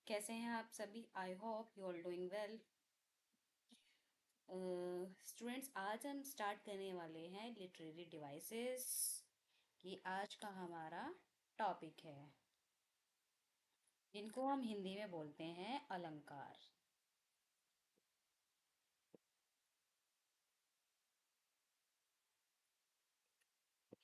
कैसे हैं आप सभी? I hope you all doing well. Students, आज हम स्टार्ट करने वाले हैं लिटरेरी डिवाइसेस। ये आज का हमारा टॉपिक है, जिनको हम हिंदी में बोलते हैं अलंकार।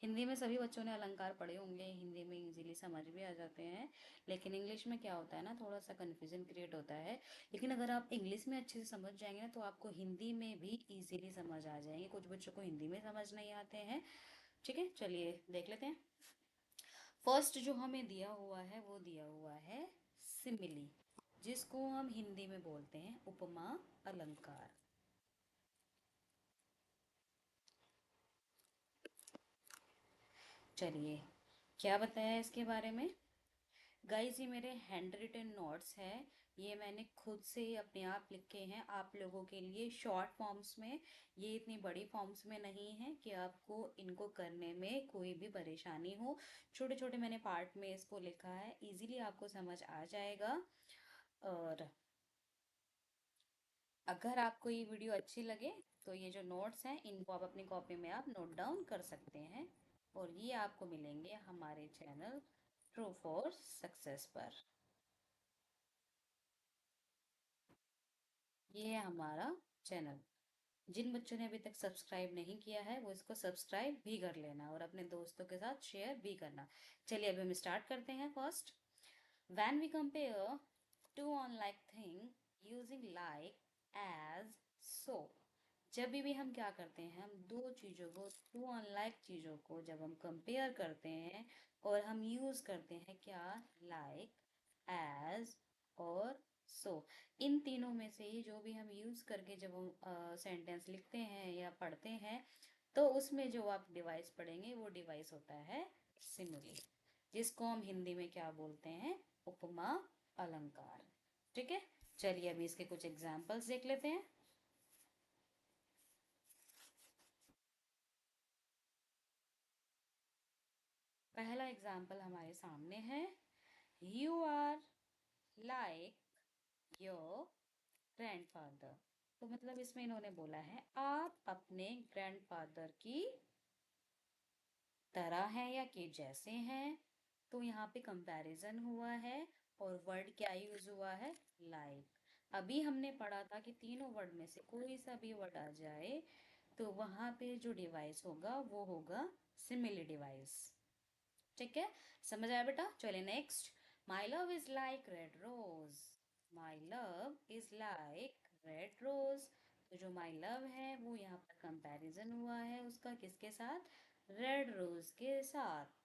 हिंदी में सभी बच्चों ने अलंकार पढ़े होंगे, हिंदी में इजीली समझ भी आ जाते हैं। लेकिन इंग्लिश में क्या होता है ना, थोड़ा सा कन्फ्यूजन क्रिएट होता है। लेकिन अगर आप इंग्लिश में अच्छे से समझ जाएंगे ना, तो आपको हिंदी में भी इजीली समझ आ जाएंगे। कुछ बच्चों को हिंदी में समझ नहीं आते हैं। ठीक है, चलिए देख लेते हैं। फर्स्ट जो हमें दिया हुआ है वो दिया हुआ है सिमिली, जिसको हम हिंदी में बोलते हैं उपमा अलंकार। चलिए, क्या बताया इसके बारे में। गाइस, ये मेरे हैंड रिटन नोट्स है। ये मैंने खुद से ही अपने आप लिखे हैं आप लोगों के लिए शॉर्ट फॉर्म्स में। ये इतनी बड़ी फॉर्म्स में नहीं है कि आपको इनको करने में कोई भी परेशानी हो। छोटे छोटे मैंने पार्ट में इसको लिखा है, इजीली आपको समझ आ जाएगा। और अगर आपको ये वीडियो अच्छी लगे तो ये जो नोट्स हैं इनको आप अपनी कॉपी में आप नोट डाउन कर सकते हैं। और ये आपको मिलेंगे हमारे चैनल ट्रू फॉर सक्सेस पर। ये है हमारा चैनल। जिन बच्चों ने अभी तक सब्सक्राइब नहीं किया है वो इसको सब्सक्राइब भी कर लेना और अपने दोस्तों के साथ शेयर भी करना। चलिए, अभी हम स्टार्ट करते हैं। First, when we compare two unlike thing using like, as, so. जब भी हम क्या करते हैं, हम दो चीजों को, टू अनलाइक चीजों को जब हम कंपेयर करते हैं और हम यूज करते हैं क्या, लाइक, एज और सो। इन तीनों में से ही जो भी हम यूज करके जब हम सेंटेंस लिखते हैं या पढ़ते हैं, तो उसमें जो आप डिवाइस पढ़ेंगे वो डिवाइस होता है सिमिली, जिसको हम हिंदी में क्या बोलते हैं, उपमा अलंकार। ठीक है, चलिए अभी इसके कुछ एग्जाम्पल्स देख लेते हैं। पहला एग्जाम्पल हमारे सामने है, you are like your grandfather. तो मतलब इसमें इन्होंने बोला है आप अपने ग्रैंडफादर की तरह है या के जैसे हैं। तो यहाँ पे कंपैरिजन हुआ है और वर्ड क्या यूज हुआ है, लाइक। अभी हमने पढ़ा था कि तीनों वर्ड में से कोई सा भी वर्ड आ जाए तो वहां पे जो डिवाइस होगा वो होगा सिमिली डिवाइस। ठीक है, समझ आया बेटा? चलिए next, my love is like red rose. My love is like red rose. तो जो माई लव है वो यहाँ पर कंपैरिजन हुआ है उसका किसके साथ, रेड रोज के साथ।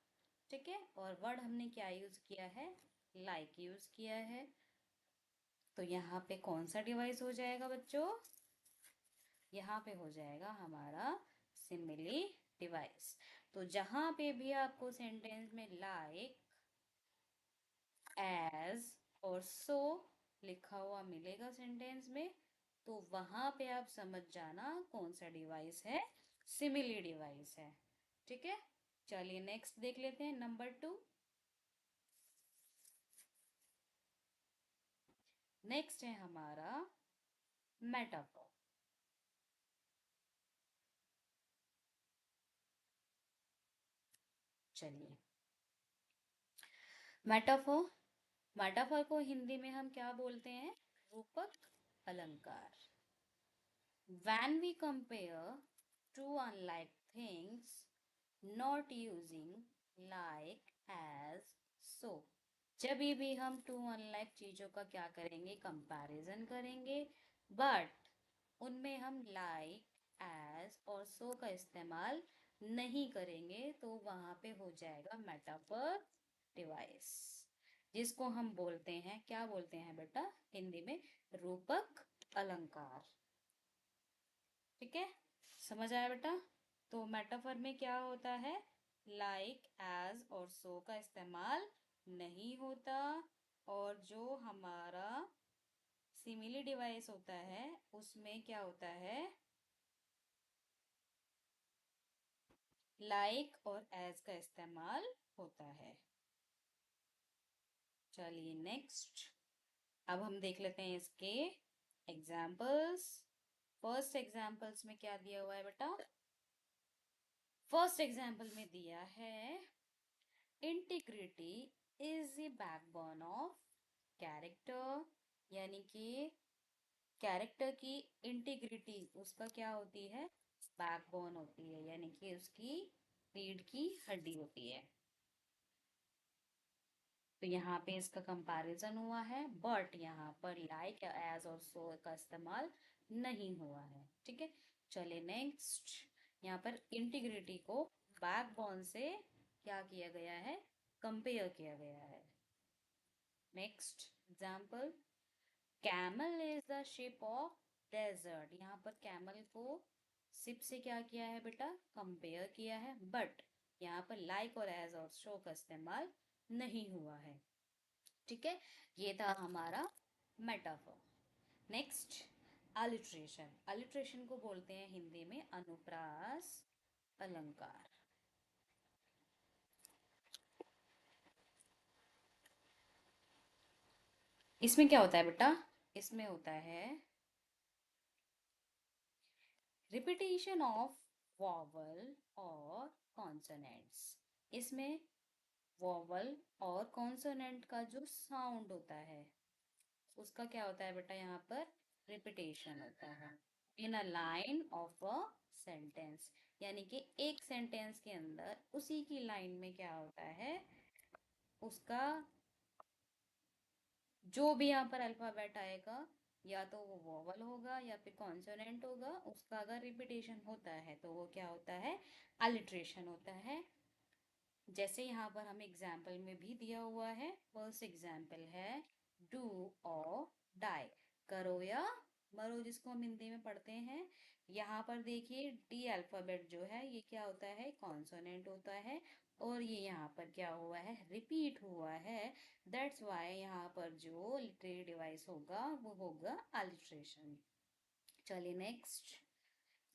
ठीक है, और वर्ड हमने क्या यूज किया है, लाइक यूज किया है। तो यहाँ पे कौन सा डिवाइस हो जाएगा बच्चों, यहाँ पे हो जाएगा हमारा सिमिली डिवाइस। तो जहां पे भी आपको सेंटेंस में लाइक, एज और सो लिखा हुआ मिलेगा सेंटेंस में, तो वहां पे आप समझ जाना कौन सा डिवाइस है, सिमिली डिवाइस है। ठीक है, चलिए नेक्स्ट देख लेते हैं, नंबर 2। नेक्स्ट है हमारा मेटाफोर। चलिए, मेटाफोर, मेटाफोर को हिंदी में हम क्या बोलते हैं, रूपक अलंकार। When we compare two unlike things, not using like, as, so। जब भी हम टू अनलाइक चीजों का क्या करेंगे, कंपैरिजन करेंगे, बट उनमें हम लाइक, एज और सो का इस्तेमाल नहीं करेंगे, तो वहां पे हो जाएगा मेटाफर डिवाइस, जिसको हम बोलते हैं, क्या बोलते हैं बेटा हिंदी में, रूपक अलंकार। ठीक है, समझ आया बेटा? तो मेटाफर में क्या होता है, लाइक, एज और सो का इस्तेमाल नहीं होता। और जो हमारा सिमिली डिवाइस होता है उसमें क्या होता है, लाइक और एज का इस्तेमाल होता है। चलिए नेक्स्ट, अब हम देख लेते हैं इसके एग्जाम्पल्स। फर्स्ट एग्जाम्पल्स में क्या दिया हुआ है बेटा? फर्स्ट एग्जाम्पल में दिया है integrity is the backbone of character, यानी कि कैरेक्टर की इंटीग्रिटी उसका क्या होती है? बैकबोन होती है, यानी कि उसकी रीढ़ की हड्डी होती है। तो यहाँ पे इसका कंपैरिजन हुआ है, बट यहाँ पर लाइक एज और सो का इस्तेमाल नहीं हुआ है। ठीक है, चलिए नेक्स्ट। यहाँ पर इंटीग्रिटी को बैकबोन से क्या किया गया है? कंपेयर किया गया है। Next example, camel is the ship of desert. यहाँ पर कैमल को शिप से क्या किया है बेटा? कंपेयर किया है, बट यहाँ पर लाइक और एज और शो का इस्तेमाल नहीं हुआ है। ठीक है, ये था हमारा मेटाफर। Next, alliteration. अलिट्रेशन को बोलते हैं हिंदी में अनुप्रास अलंकार। इसमें क्या होता है बेटा? इसमें होता है रिपीटेशन ऑफ वॉवल और कॉन्सोनेंट्स। इसमें वॉवल और कॉन्सोनेंट का जो साउंड होता है उसका क्या होता है बेटा? यहाँ पर रिपीटेशन होता है in a line of a sentence, यानी कि एक सेंटेंस के अंदर उसी की लाइन में क्या होता है, उसका जो भी यहाँ पर अल्फाबेट आएगा, या तो वो वोवल होगा या फिर कॉन्सोनेंट होगा, उसका अगर रिपीटेशन होता है तो वो क्या होता है? अलिट्रेशन होता है। जैसे यहाँ पर हमें एग्जाम्पल में भी दिया हुआ है, फर्स्ट एग्जाम्पल है डू और डाई, करो या मरो, जिसको हम हिंदी में पढ़ते हैं। यहाँ पर देखिए डी अल्फाबेट जो है ये क्या होता है? कॉन्सोनेंट होता है, और ये यहाँ पर क्या हुआ है? रिपीट हुआ है। दैट्स वाई यहाँ पर जो लिटरेरी डिवाइस होगा वो होगा अलिट्रेशन। चलिए next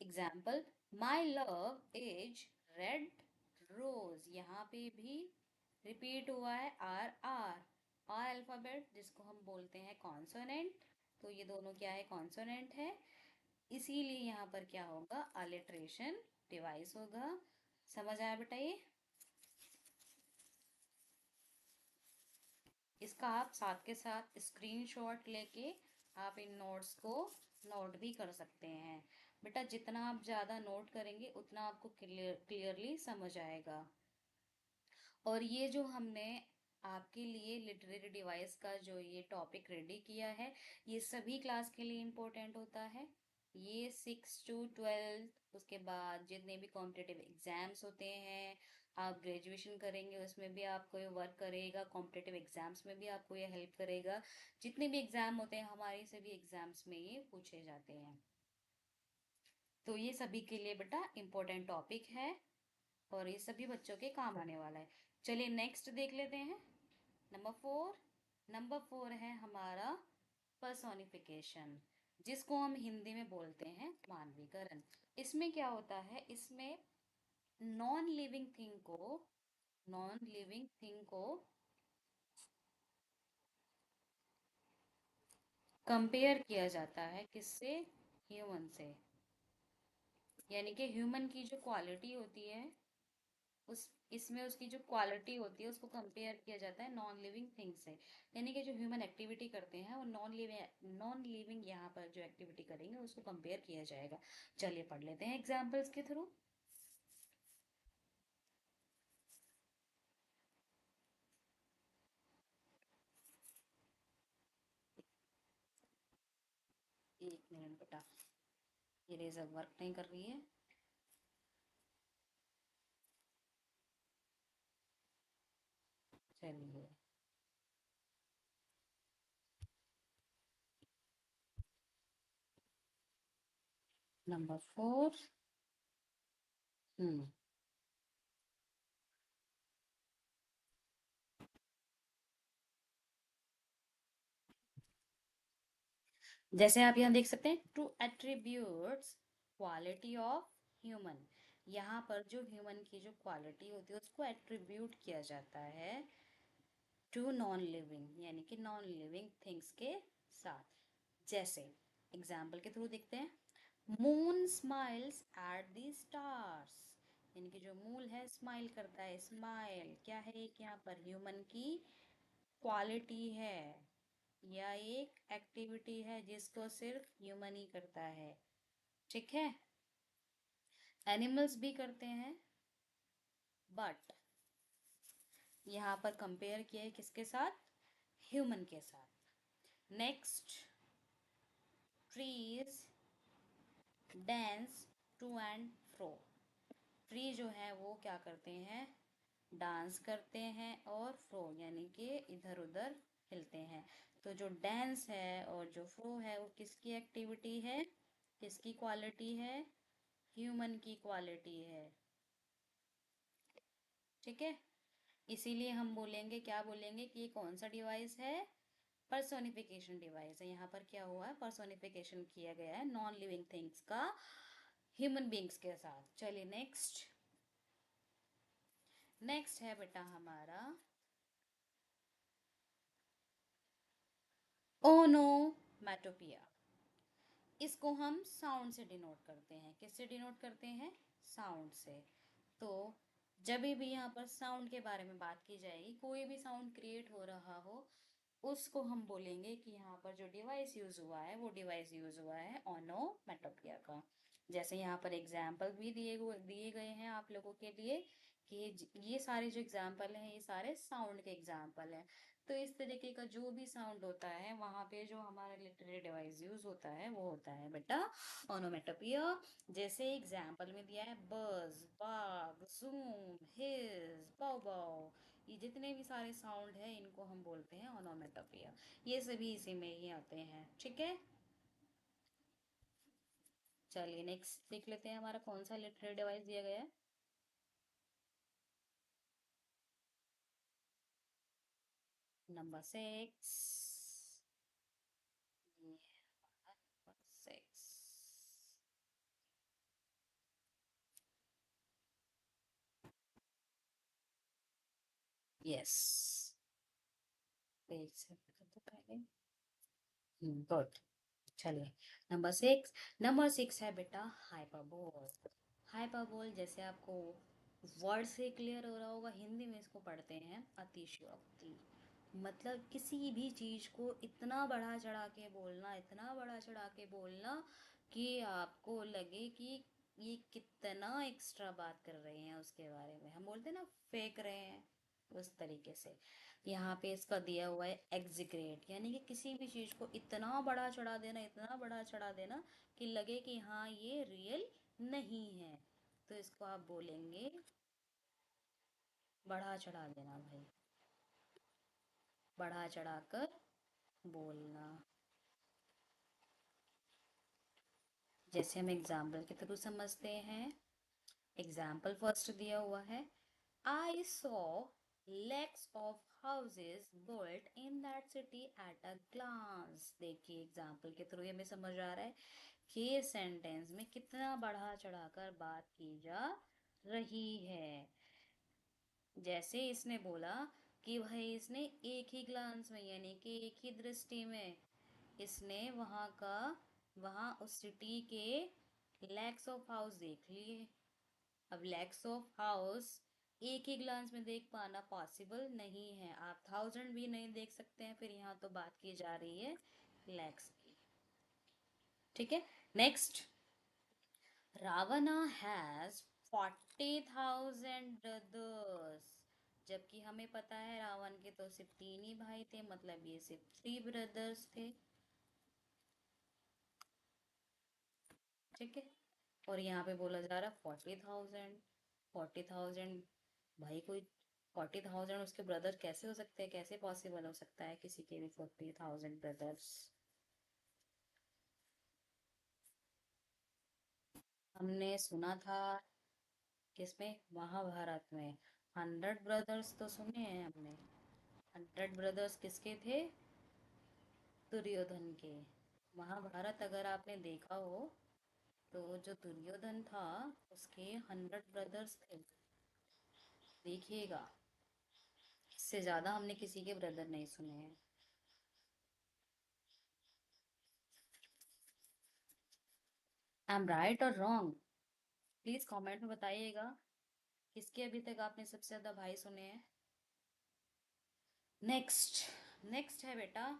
example, my love is like red. यहाँ पे भी रिपीट हुआ है आर आर, आर अल्फाबेट जिसको हम बोलते हैं कॉन्सोनेंट, तो ये दोनों क्या है? कॉन्सोनेंट है, इसीलिए यहाँ पर क्या होगा? अलिट्रेशन डिवाइस होगा। समझ आया बेटा ये? इसका आप साथ के साथ स्क्रीनशॉट लेके आप इन नोट्स को नोट भी कर सकते हैं। बेटा जितना आप ज़्यादा नोट करेंगे उतना आपको क्लियरली समझ आएगा। और ये जो हमने आपके लिए लिटरेरी डिवाइस का जो ये टॉपिक रेडी किया है, ये सभी क्लास के लिए इम्पोर्टेंट होता है। ये 6 to 12, उसके बाद जितने भी कॉम्पिटिटिव एग्जाम्स होते हैं, आप ग्रेजुएशन करेंगे उसमें भी आपको ये वर्क करेगा, कॉम्पिटिटिव एग्जाम्स में भी आपको ये हेल्प करेगा। जितने भी एग्जाम होते हैं हमारे सभी एग्जाम्स में ये पूछे जाते हैं। तो ये सभी के लिए बेटा इम्पोर्टेंट टॉपिक है और ये सभी बच्चों के काम आने वाला है। चलिए नेक्स्ट देख लेते हैं, नंबर 4। नंबर 4 है हमारा पर्सोनिफिकेशन, जिसको हम हिंदी में बोलते हैं मानवीकरण। इसमें क्या होता है? इसमें नॉन लिविंग थिंग को नॉन लिविंग थिंग को कंपेयर किया जाता है किससे? ह्यूमन से। यानी कि ह्यूमन की जो क्वालिटी होती है उस इसमें उसकी जो क्वालिटी होती है उसको कंपेयर किया जाता है नॉन लिविंग थिंग से। यानी कि जो ह्यूमन एक्टिविटी करते हैं वो नॉन लिविंग यहाँ पर जो एक्टिविटी करेंगे उसको कंपेयर किया जाएगा। चलिए पढ़ लेते हैं एग्जाम्पल्स के थ्रू। एक मिनट बेटा, इरेजर वर्क नहीं कर रही है। चलिए, नंबर 4। हम्म, जैसे आप यहाँ देख सकते हैं, to attributes quality of human. यहाँ पर जो ह्यूमन की जो क्वालिटी होती है उसको एट्रीब्यूट किया जाता है टू नॉन लिविंग यानी कि नॉन लिविंग थिंग्स के साथ। जैसे एग्जाम्पल के थ्रू देखते हैं, moon smiles at the stars, यानी कि जो मून है स्माइल करता है। स्माइल क्या है, एक यहाँ पर ह्यूमन की क्वालिटी है या एक एक्टिविटी है जिसको सिर्फ ह्यूमन ही करता है। ठीक है, एनिमल्स भी करते हैं, बट यहाँ पर कंपेयर किया है किसके साथ, ह्यूमन के साथ। Next, trees dance to and fro. Tree जो है वो क्या करते हैं, डांस करते हैं, और फ्रो यानी कि इधर उधर हिलते हैं। तो जो डांस है और जो फ्रो है वो किसकी एक्टिविटी है, किसकी क्वालिटी है, ह्यूमन की क्वालिटी है। ठीक है, इसीलिए हम बोलेंगे, क्या बोलेंगे कि ये कौन सा डिवाइस है, पर्सोनिफिकेशन डिवाइस है। यहाँ पर क्या हुआ है, पर्सोनिफिकेशन किया गया है नॉन लिविंग थिंग्स का ह्यूमन बींग्स के साथ। चलिए नेक्स्ट, नेक्स्ट है बेटा हमारा ओनोमैटोपिया। इसको हम साउंड से डिनोट करते हैं। किससे डिनोट करते हैं, साउंड से। तो जब भी यहाँ पर साउंड के बारे में बात की जाएगी, कोई भी साउंड क्रिएट हो रहा हो, उसको हम बोलेंगे कि यहाँ पर जो डिवाइस यूज हुआ है वो डिवाइस यूज हुआ है ओनोमैटोपिया का। जैसे यहाँ पर एग्जाम्पल भी दिए गए हैं आप लोगों के लिए कि ये सारे जो एग्जाम्पल हैं ये सारे साउंड के एग्जाम्पल हैं। तो इस तरीके का जो भी साउंड होता है वहां पे जो हमारा लिटरेरी डिवाइस यूज होता है वो होता है बेटा ओनोमेटोपिया। जैसे एग्जाम्पल में दिया है बज, बाग, जूम, हिज, बाउ बाउ, ये जितने भी सारे साउंड है इनको हम बोलते हैं ओनोमेटोपिया। ये सभी इसी में ही आते हैं। ठीक है, चलिए नेक्स्ट देख लेते हैं हमारा कौन सा लिटरेरी डिवाइस दिया गया है। नंबर 6, ये हमारा नंबर 6। यस, पेज से कर दो पहले। गुड, चलिए नंबर 6। नंबर 6 है बेटा हाइपरबोल। हाइपरबोल जैसे आपको वर्ड से क्लियर हो रहा होगा, हिंदी में इसको पढ़ते हैं अतिशयोक्ति। मतलब किसी भी चीज को इतना बढ़ा चढ़ा के बोलना, इतना बढ़ा चढ़ा के बोलना कि आपको लगे कि ये कितना एक्स्ट्रा बात कर रहे हैं उसके बारे में। हम बोलते हैं ना फेंक रहे हैं, उस तरीके से। यहाँ पे इसका दिया हुआ है एग्जिक्रेट, यानी कि किसी भी चीज को इतना बड़ा चढ़ा देना, इतना बड़ा चढ़ा देना कि लगे कि हाँ ये रियल नहीं है। तो इसको आप बोलेंगे बढ़ा चढ़ा देना भाई, बढ़ा चढ़ाकर बोलना। जैसे हम एग्जाम्पल के थ्रू समझते हैं। एग्जाम्पल फर्स्ट दिया हुआ है, I saw lakhs of houses built in that city at a glance। देखिए एग्जाम्पल के थ्रू हमें समझ आ रहा है कि सेंटेंस में कितना बढ़ा चढ़ाकर बात की जा रही है। जैसे इसने बोला कि भाई इसने एक ही ग्लांस में यानी कि एक ही दृष्टि में इसने वहां का, वहां उस सिटी के लैक्स ऑफ हाउस देख लिए। अब लैक्स ऑफ हाउस एक ही ग्लांस में देख पाना पॉसिबल नहीं है, आप 1000 भी नहीं देख सकते हैं। फिर यहाँ तो बात की जा रही है लैक्स की। ठीक है, नेक्स्ट, रावणा हैज 40,000 ब्रदर्स। जबकि हमें पता है रावण के तो सिर्फ 3 ही भाई थे, मतलब ये सिर्फ 3 ब्रदर्स थे। ठीक है, और यहाँ पे बोला जा रहा है 40,000। 40,000 भाई, कोई 40,000 उसके ब्रदर कैसे हो सकते हैं, कैसे पॉसिबल हो सकता है किसी के भी 40,000 ब्रदर्स। हमने सुना था किसमें, महाभारत में 100 ब्रदर्स तो सुने हैं हमने। 100 ब्रदर्स किसके थे, दुर्योधन के। महाभारत अगर आपने देखा हो तो जो दुर्योधन था उसके 100 ब्रदर्स थे। देखिएगा, इससे ज्यादा हमने किसी के ब्रदर नहीं सुने हैं। आई एम राइट और रॉन्ग? प्लीज कमेंट में बताइएगा, किसके अभी तक आपने सबसे ज्यादा भाई सुने हैं। नेक्स्ट, नेक्स्ट है बेटा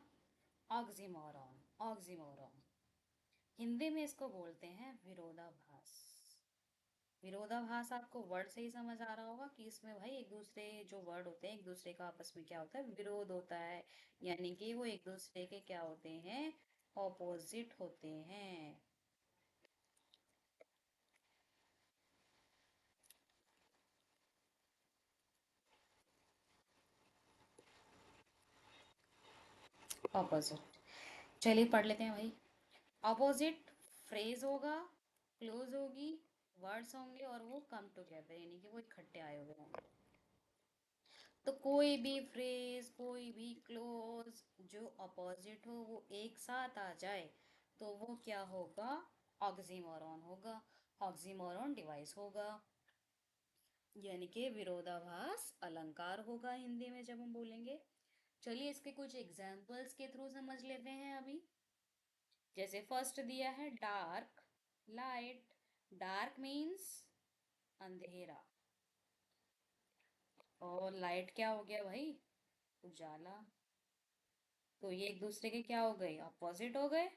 ऑक्सीमोरॉन। ऑक्सीमोरॉन हिंदी में इसको बोलते हैं विरोधाभास। विरोधाभास आपको वर्ड से ही समझ आ रहा होगा कि इसमें भाई एक दूसरे जो वर्ड होते हैं एक दूसरे का आपस में क्या होता है, विरोध होता है। यानी कि वो एक दूसरे के क्या होते हैं, ऑपोजिट होते हैं। ऑपोजिट, चलिए पढ़ लेते हैं भाई। ऑपोजिट फ्रेज होगा, क्लोज होगी, वर्ड्स होंगे और वो कम टुगेदर यानी कि वो इकट्ठे आए हुए होंगे। तो कोई भी फ्रेज, कोई भी क्लोज जो अपोजिट हो वो एक साथ आ जाए तो वो क्या होगा, ऑक्सीमोरॉन होगा। ऑक्सीमोरॉन डिवाइस होगा, यानी कि विरोधाभास अलंकार होगा हिंदी में जब हम बोलेंगे। चलिए इसके कुछ एग्जाम्पल्स के थ्रू समझ लेते हैं अभी। जैसे फर्स्ट दिया है डार्क, लाइट। डार्क मीन्स अंधेरा, और लाइट क्या हो गया भाई, उजाला। तो ये एक दूसरे के क्या हो गए, अपोजिट हो गए।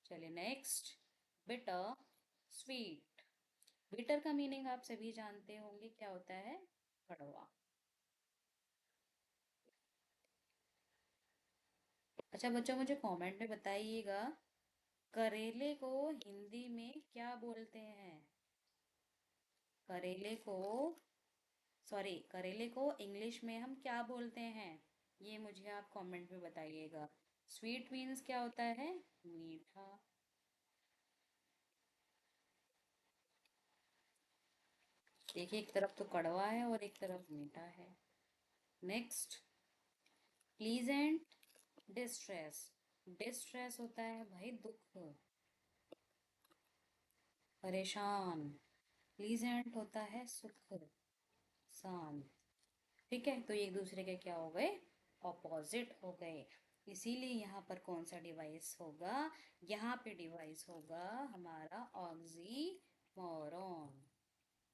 चलिए नेक्स्ट, बिटर, स्वीट। बिटर का मीनिंग आप सभी जानते होंगे क्या होता है, कड़वा। अच्छा बच्चों मुझे कमेंट में बताइएगा, करेले को हिंदी में क्या बोलते हैं। करेले को, सॉरी, करेले को इंग्लिश में हम क्या बोलते हैं, ये मुझे आप कमेंट में बताइएगा। स्वीट मीन्स क्या होता है, मीठा। देखिए एक तरफ तो कड़वा है और एक तरफ मीठा है। Next, pleasant, distress. डिस्ट्रेस होता है भाई दुख, परेशान। प्लीजेंट होता है सुख, शांत। ठीक है, तो ये एक दूसरे के क्या हो गए, ऑपोजिट हो गए। इसीलिए यहाँ पर कौन सा डिवाइस होगा, यहाँ पे डिवाइस होगा हमारा ऑक्सीमोरॉन।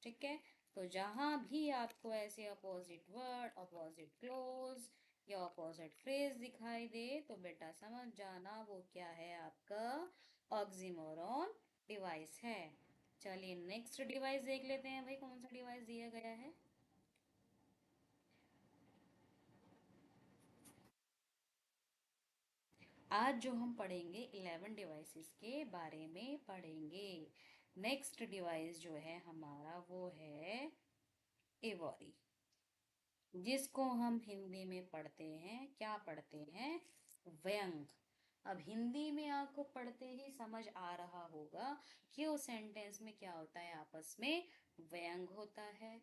ठीक है, तो जहां भी आपको ऐसे अपोजिट वर्ड, अपोजिट क्लोज या अपोजिट फ्रेज दिखाई दे तो बेटा समझ जाना वो क्या है, आपका ऑक्सीमोरॉन डिवाइस है। चलिए नेक्स्ट डिवाइस देख लेते हैं भाई, कौन सा डिवाइस दिया गया है। आज जो हम पढ़ेंगे 11 डिवाइसेस के बारे में पढ़ेंगे। नेक्स्ट डिवाइस जो है हमारा वो है एवोरी, जिसको हम हिंदी में पढ़ते हैं, क्या पढ़ते हैं, व्यंग। अब हिंदी में आपको पढ़ते ही समझ आ रहा होगा कि उस सेंटेंस में क्या होता है, आपस में व्यंग होता है।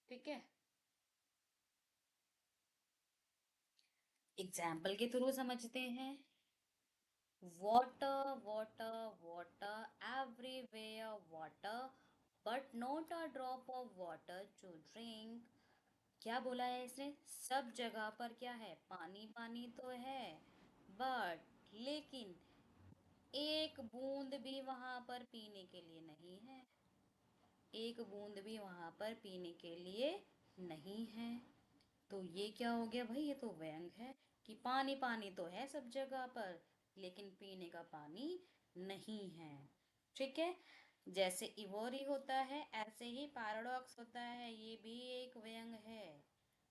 ठीक है, एग्जाम्पल के थ्रू समझते हैं। Water, water, water, everywhere water, but not a drop of water to drink. क्या बोला है इसने, सब जगह पर क्या है, पानी पानी तो है, बट लेकिन एक बूंद भी वहां पर पीने के लिए नहीं है। एक बूंद भी वहां पर पीने के लिए नहीं है। तो ये क्या हो गया भाई, ये तो व्यंग है कि पानी पानी तो है सब जगह पर लेकिन पीने का पानी नहीं है। ठीक है, जैसे इवोरी होता है ऐसे ही पैराडॉक्स होता है, ये भी एक व्यंग है।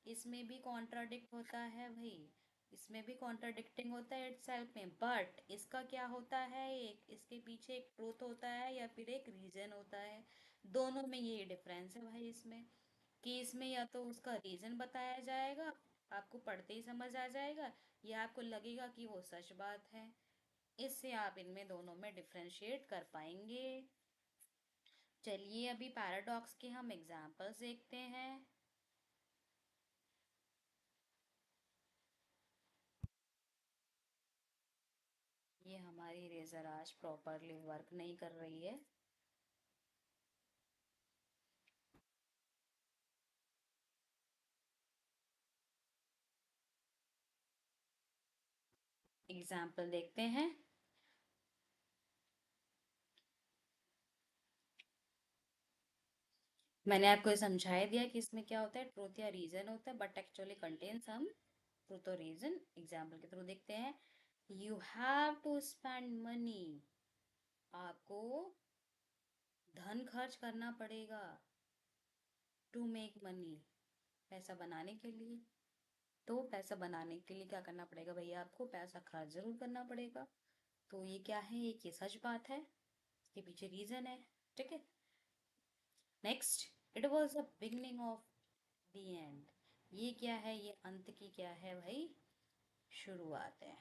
इसमें भी कॉन्ट्राडिक्ट होता है भाई, इसमें भी कॉन्ट्राडिक्टिंग होता है इटसेल्फ में, बट इसका क्या होता है, एक इसके पीछे एक ट्रूथ होता है या फिर एक रीजन होता है। दोनों में ये डिफरेंस है भाई इसमें, कि इसमें या तो उसका रीजन बताया जाएगा, आपको पढ़ते ही समझ आ जाएगा, या आपको लगेगा कि वो सच बात है। इससे आप इनमें दोनों में डिफरेंशिएट कर पाएंगे। चलिए अभी पैराडॉक्स के हम एग्जाम्पल्स देखते हैं। ये हमारी इरेजर आज प्रॉपरली वर्क नहीं कर रही है। एग्जाम्पल देखते हैं। मैंने आपको समझाया दिया कि इसमें क्या होता है, ट्रूथ या रीजन होता है, but actually contain some truth और रीजन। एग्जाम्पल के थ्रू देखते हैं। You have to spend money, आपको धन खर्च करना पड़ेगा। टू मेक मनी, पैसा बनाने के लिए। तो पैसा बनाने के लिए क्या करना पड़ेगा भैया, आपको पैसा खर्च जरूर करना पड़ेगा। तो ये क्या है, ये सच बात है, इसके पीछे रीजन है। ठीक है। Next, it was the beginning of the end. ये क्या है, ये अंत की क्या है भाई, शुरुआत है।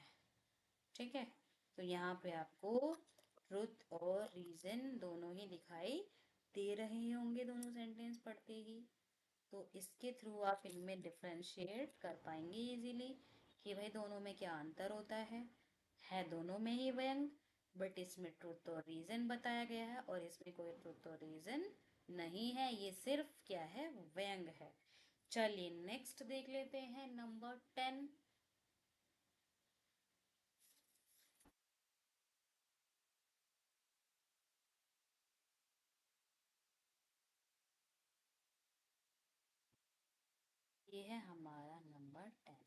ठीक है। तो यहाँ पे आपको ट्रुथ और रीजन दोनों ही दिखाई दे रहे होंगे दोनों सेंटेंस पढ़ते ही। तो इसके थ्रू आप इनमें डिफरेंशिएट कर पाएंगे इजीली कि भाई दोनों में क्या अंतर होता है दोनों में ही व्यंग, बट इसमें ट्रुथ और रीजन बताया गया है और इसमें कोई ट्रुथ और रीजन नहीं है, ये सिर्फ क्या है, व्यंग है। चलिए नेक्स्ट देख लेते हैं, नंबर 10। ये है हमारा नंबर 10।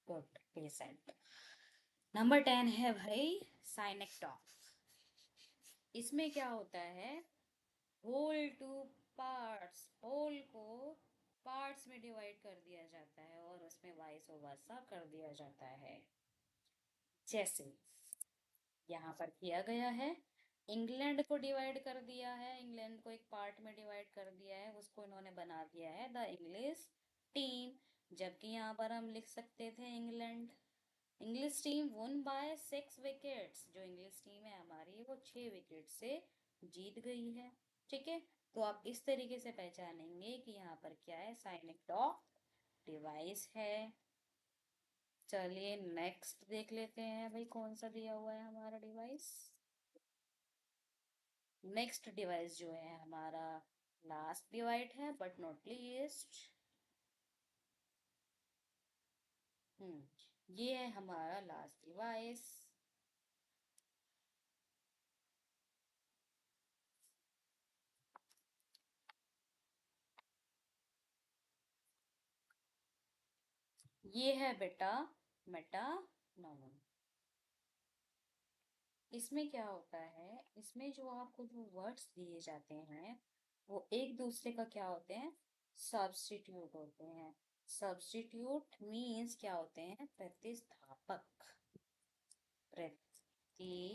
Good, patient. नंबर 10 है भाई साइनेक्टॉफ। इसमें क्या होता है, होल टू पार्ट्स, होल को पार्ट्स में डिवाइड कर दिया जाता है और उसमें वाइस वर्सा कर दिया जाता है। जैसे यहाँ पर किया गया है, इंग्लैंड को डिवाइड कर दिया है, इंग्लैंड को एक पार्ट में डिवाइड कर दिया है, उसको इन्होंने बना दिया है द इंग्लिश टीम। जबकि यहाँ पर हम लिख सकते थे England, English team one by 6 wickets. जो इंग्लिश टीम है हमारी वो 6 विकेट से जीत गई है। ठीक है। तो आप इस तरीके से पहचानेंगे कि यहाँ पर क्या है, साइनिक डॉग डिवाइस है। चलिए नेक्स्ट देख लेते हैं भाई कौन सा दिया हुआ है हमारा डिवाइस। नेक्स्ट डिवाइस जो है हमारा लास्ट डिवाइड है बट नॉट लीस्ट। ये है हमारा लास्ट डिवाइस। ये है बेटा मेटा नॉमन। इसमें क्या होता है, इसमें जो आपको जो वर्ड्स दिए जाते हैं वो एक दूसरे का क्या होते हैं, सब्स्टिट्यूट होते हैं। सब्स्टिट्यूट मीन्स क्या होते हैं, प्रतिस्थापक। प्रतिस्थापक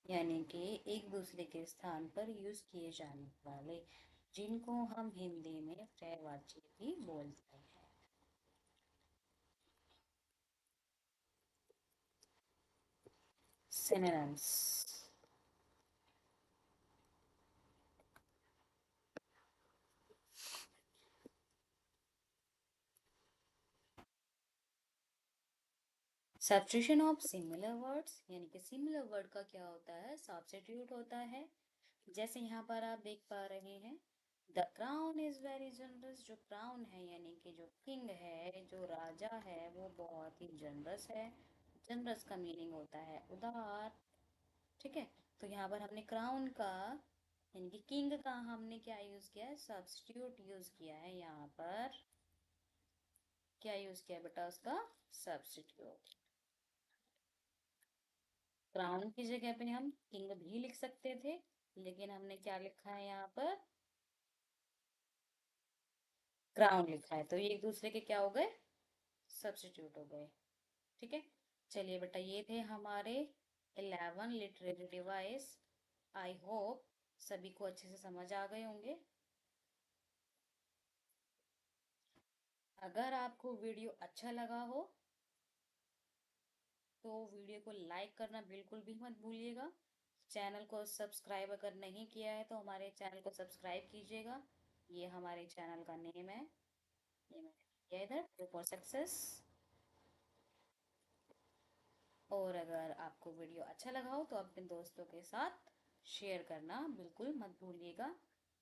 यानी कि एक दूसरे के स्थान पर यूज किए जाने वाले, जिनको हम हिंदी में पर्यायवाची भी बोलते हैं। Synonyms. Substitution of similar words, यानी कि सिमिलर वर्ड का क्या होता है, सब्स्टिट्यूट होता है। जैसे यहाँ पर आप देख पा रहे हैं, the crown is very generous. जो क्राउन है यानी कि जो किंग है, जो राजा है, वो बहुत ही जनरस है। जनरस का मीनिंग होता है उदार। ठीक है। तो यहाँ पर हमने क्राउन का यानी कि किंग का हमने क्या यूज किया है, सब्स्टिट्यूट यूज किया है। यहाँ पर क्या यूज किया बेटा, उसका सब्स्टिट्यूट। क्राउन की जगह पे हम किंग भी लिख सकते थे, लेकिन हमने क्या लिखा है यहाँ पर, क्राउन लिखा है। तो ये एक दूसरे के क्या हो गए, सब्स्टिट्यूट हो गए। ठीक है। चलिए बेटा, ये थे हमारे 11 लिटरेरी डिवाइस। आई होप सभी को अच्छे से समझ आ गए होंगे। अगर आपको वीडियो अच्छा लगा हो तो वीडियो को लाइक करना बिल्कुल भी मत भूलिएगा। चैनल को सब्सक्राइब अगर नहीं किया है तो हमारे चैनल को सब्सक्राइब कीजिएगा। ये हमारे चैनल का नेम है, ये मैंने किया इधर फॉर सक्सेस। और अगर आपको वीडियो अच्छा लगा हो तो अपने दोस्तों के साथ शेयर करना बिल्कुल मत भूलिएगा।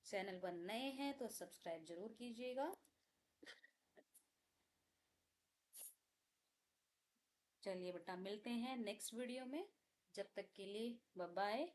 चैनल पर नए हैं तो सब्सक्राइब जरूर कीजिएगा। चलिए बेटा, मिलते हैं नेक्स्ट वीडियो में। जब तक के लिए बाय बाय।